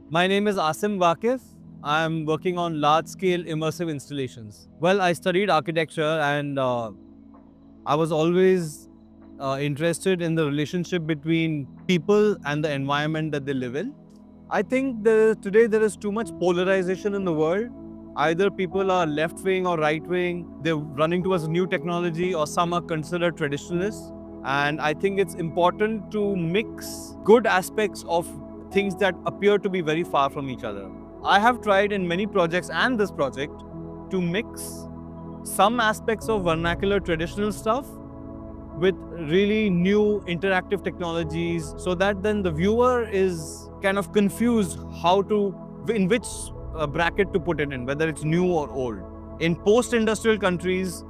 My name is Asim Waqif. I'm working on large-scale immersive installations. Well, I studied architecture and I was always interested in the relationship between people and the environment that they live in. I think today there is too much polarization in the world. Either people are left wing or right wing, they're running towards new technology, or some are considered traditionalists. And I think it's important to mix good aspects of things that appear to be very far from each other. I have tried in many projects and this project to mix some aspects of vernacular traditional stuff with really new interactive technologies, so that then the viewer is kind of confused in which bracket to put it in, whether it's new or old. In post-industrial countries,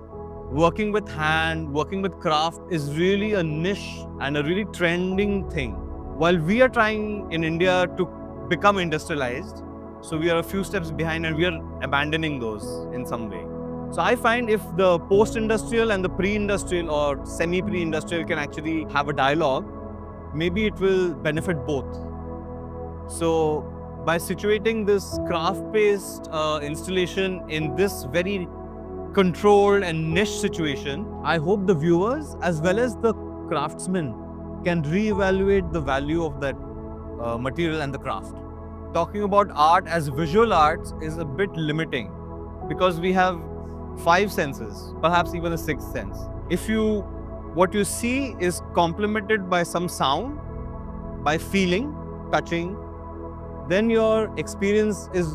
working with hand, working with craft is really a niche and a really trending thing. While we are trying in India to become industrialized, so we are a few steps behind and we are abandoning those in some way. So I find if the post-industrial and the pre-industrial or semi-pre-industrial can actually have a dialogue, maybe it will benefit both. So by situating this craft-based installation in this very controlled and niche situation, I hope the viewers as well as the craftsmen can reevaluate the value of that material and the craft. Talking about art as visual arts is a bit limiting because we have 5 senses, perhaps even a 6th sense. What you see is complemented by some sound, by feeling, touching, then your experience is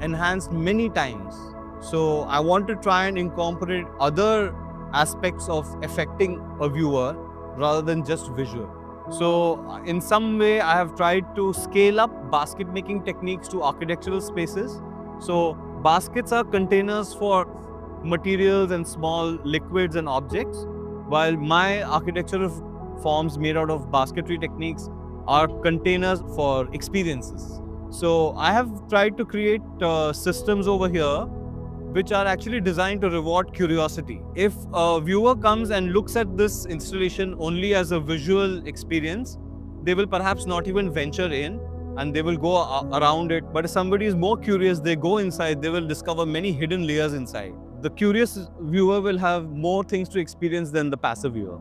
enhanced many times. So I want to try and incorporate other aspects of affecting a viewer rather than just visual. So in some way, I have tried to scale up basket making techniques to architectural spaces. So baskets are containers for materials and small liquids and objects, while my architectural forms made out of basketry techniques are containers for experiences. So I have tried to create systems over here which are actually designed to reward curiosity. If a viewer comes and looks at this installation only as a visual experience, they will perhaps not even venture in and they will go around it. But if somebody is more curious, they go inside, they will discover many hidden layers inside. The curious viewer will have more things to experience than the passive viewer.